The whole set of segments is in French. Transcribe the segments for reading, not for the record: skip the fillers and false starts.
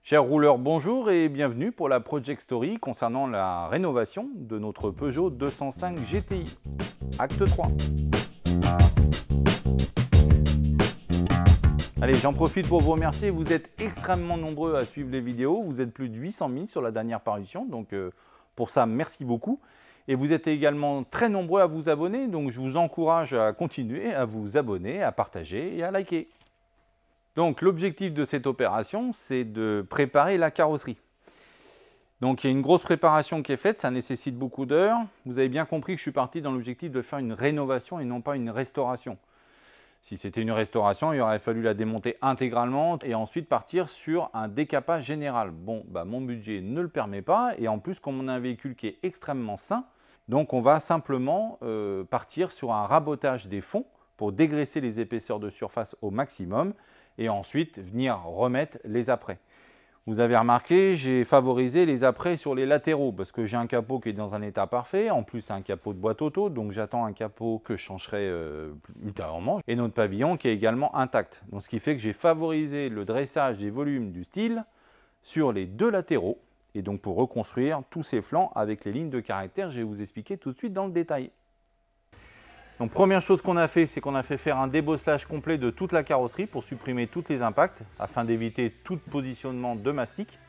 Chers rouleurs, bonjour et bienvenue pour la Project Story concernant la rénovation de notre Peugeot 205 GTI. Acte 3. Allez, j'en profite pour vous remercier. Vous êtes extrêmement nombreux à suivre les vidéos. Vous êtes plus de 800 000 sur la dernière parution. Donc pour ça, merci beaucoup. Et vous êtes également très nombreux à vous abonner. Donc je vous encourage à continuer à vous abonner, à partager et à liker. Donc l'objectif de cette opération, c'est de préparer la carrosserie. Donc il y a une grosse préparation qui est faite, ça nécessite beaucoup d'heures. Vous avez bien compris que je suis parti dans l'objectif de faire une rénovation et non pas une restauration. Si c'était une restauration, il aurait fallu la démonter intégralement et ensuite partir sur un décapage général. Bon, mon budget ne le permet pas et en plus, comme on a un véhicule qui est extrêmement sain, donc on va simplement partir sur un rabotage des fonds pour dégraisser les épaisseurs de surface au maximum et ensuite venir remettre les apprêts. Vous avez remarqué, j'ai favorisé les apprêts sur les latéraux parce que j'ai un capot qui est dans un état parfait. En plus, c'est un capot de boîte auto, donc j'attends un capot que je changerai ultérieurement. Et notre pavillon qui est également intact. Donc, ce qui fait que j'ai favorisé le dressage des volumes du style sur les deux latéraux. Et donc, pour reconstruire tous ces flancs avec les lignes de caractère, je vais vous expliquer tout de suite dans le détail. Donc première chose qu'on a fait, c'est qu'on a fait faire un débosselage complet de toute la carrosserie pour supprimer tous les impacts afin d'éviter tout positionnement de mastic.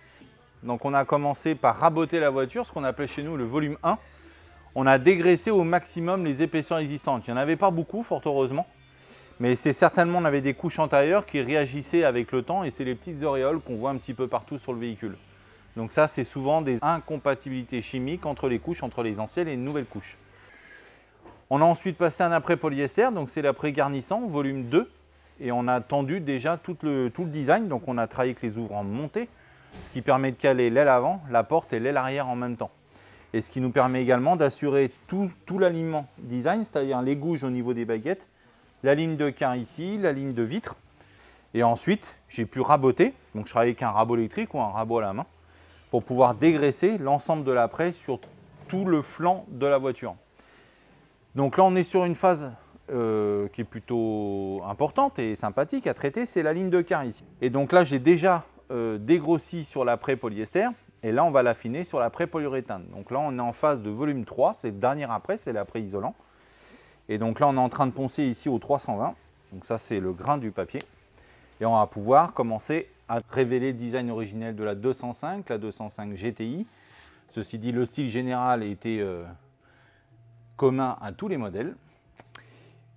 Donc on a commencé par raboter la voiture, ce qu'on appelait chez nous le volume 1. On a dégraissé au maximum les épaisseurs existantes. Il n'y en avait pas beaucoup, fort heureusement. Mais c'est certainement, on avait des couches antérieures qui réagissaient avec le temps et c'est les petites auréoles qu'on voit un petit peu partout sur le véhicule. Donc ça, c'est souvent des incompatibilités chimiques entre les couches, entre les anciennes et les nouvelles couches. On a ensuite passé un apprêt polyester, donc c'est l'après garnissant, volume 2. Et on a tendu déjà tout le design, donc on a travaillé avec les ouvrants montés, ce qui permet de caler l'aile avant, la porte et l'aile arrière en même temps. Et ce qui nous permet également d'assurer tout l'alignement design, c'est-à-dire les gouges au niveau des baguettes, la ligne de quint ici, la ligne de vitre. Et ensuite, j'ai pu raboter, donc je travaille avec un rabot électrique ou un rabot à la main, pour pouvoir dégraisser l'ensemble de l'apprêt sur tout le flanc de la voiture. Donc là, on est sur une phase qui est plutôt importante et sympathique à traiter, c'est la ligne de quint ici. Et donc là, j'ai déjà dégrossi sur l'apprêt polyester et là, on va l'affiner sur l'apprêt polyuréthane. Donc là, on est en phase de volume 3, c'est le dernier apprêt, c'est l'apprêt isolant. Et donc là, on est en train de poncer ici au 320. Donc ça, c'est le grain du papier. Et on va pouvoir commencer à révéler le design originel de la 205, la 205 GTI. Ceci dit, le style général était commun à tous les modèles.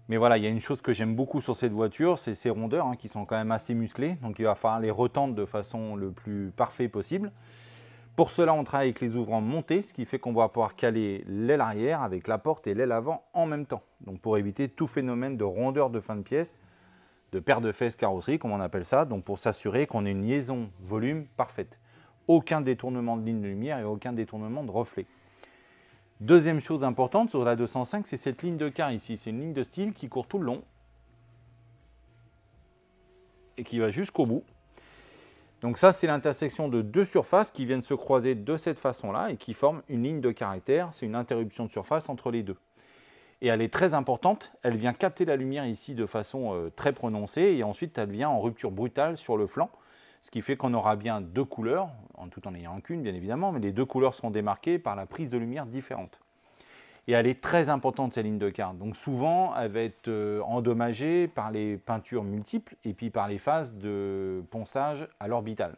Mais voilà, il y a une chose que j'aime beaucoup sur cette voiture, c'est ces rondeurs qui sont quand même assez musclées. Donc il va falloir les retendre de façon le plus parfait possible. Pour cela, on travaille avec les ouvrants montés, ce qui fait qu'on va pouvoir caler l'aile arrière avec la porte et l'aile avant en même temps. Donc pour éviter tout phénomène de rondeur de fin de pièce, de paire de fesses carrosserie, comme on appelle ça. Donc pour s'assurer qu'on ait une liaison volume parfaite. Aucun détournement de ligne de lumière et aucun détournement de reflet. Deuxième chose importante sur la 205, c'est cette ligne de quint ici. C'est une ligne de style qui court tout le long et qui va jusqu'au bout. Donc ça, c'est l'intersection de deux surfaces qui viennent se croiser de cette façon-là et qui forment une ligne de caractère. C'est une interruption de surface entre les deux. Et elle est très importante. Elle vient capter la lumière ici de façon très prononcée et ensuite, elle vient en rupture brutale sur le flanc. Ce qui fait qu'on aura bien deux couleurs, tout en ayant qu'une bien évidemment, mais les deux couleurs seront démarquées par la prise de lumière différente. Et elle est très importante cette ligne de quint. Donc souvent, elle va être endommagée par les peintures multiples et puis par les phases de ponçage à l'orbital.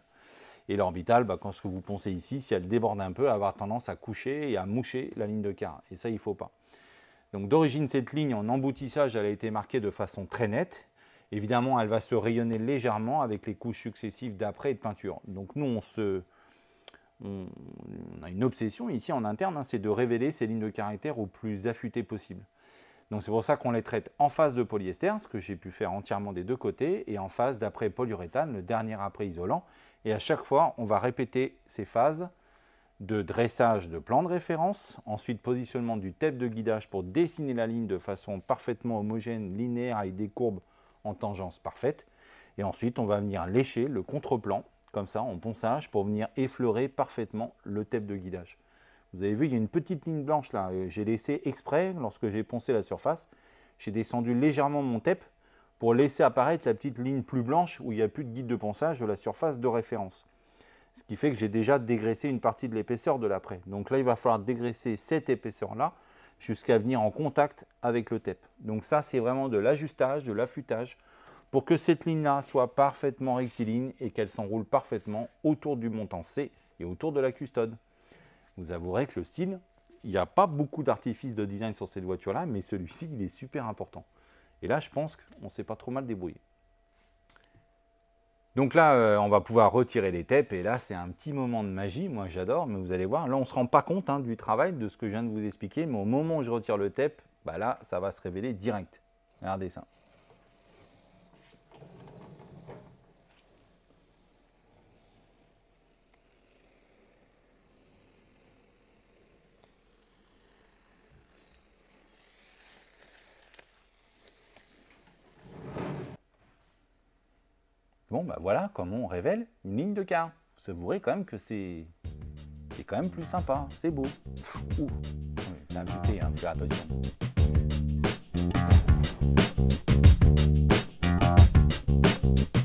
Et l'orbital, quand ce que vous poncez ici, si elle déborde un peu, elle va avoir tendance à coucher et à moucher la ligne de quint. Et ça, il ne faut pas. Donc d'origine, cette ligne en emboutissage, elle a été marquée de façon très nette. Évidemment, elle va se rayonner légèrement avec les couches successives d'apprêt et de peinture. Donc nous, on a une obsession ici en interne, c'est de révéler ces lignes de caractère au plus affûtées possible. Donc c'est pour ça qu'on les traite en phase de polyester, ce que j'ai pu faire entièrement des deux côtés, et en phase d'apprêt polyuréthane, le dernier apprêt isolant. Et à chaque fois, on va répéter ces phases de dressage de plan de référence, ensuite positionnement du tape de guidage pour dessiner la ligne de façon parfaitement homogène, linéaire, avec des courbes en tangence parfaite. Et ensuite, on va venir lécher le contre-plan, comme ça, en ponçage, pour venir effleurer parfaitement le tape de guidage. Vous avez vu, il y a une petite ligne blanche là. J'ai laissé exprès, lorsque j'ai poncé la surface, j'ai descendu légèrement mon tape pour laisser apparaître la petite ligne plus blanche où il n'y a plus de guide de ponçage de la surface de référence. Ce qui fait que j'ai déjà dégraissé une partie de l'épaisseur de l'après. Donc là, il va falloir dégraisser cette épaisseur-là jusqu'à venir en contact avec le TEP. Donc ça, c'est vraiment de l'ajustage, de l'affûtage, pour que cette ligne-là soit parfaitement rectiligne et qu'elle s'enroule parfaitement autour du montant C et autour de la custode. Vous avouerez que le style, il n'y a pas beaucoup d'artifices de design sur cette voiture-là, mais celui-ci, il est super important. Et là, je pense qu'on s'est pas trop mal débrouillé. Donc là, on va pouvoir retirer les TEP et là, c'est un petit moment de magie. Moi, j'adore, mais vous allez voir, là, on ne se rend pas compte du travail, de ce que je viens de vous expliquer, mais au moment où je retire le TEP, bah là, ça va se révéler direct. Regardez ça. Bon, bah voilà comment on révèle une ligne de quart. Vous savourez quand même que c'est quand même plus sympa, c'est beau. Ouh, c'est imputé, hein, faire attention.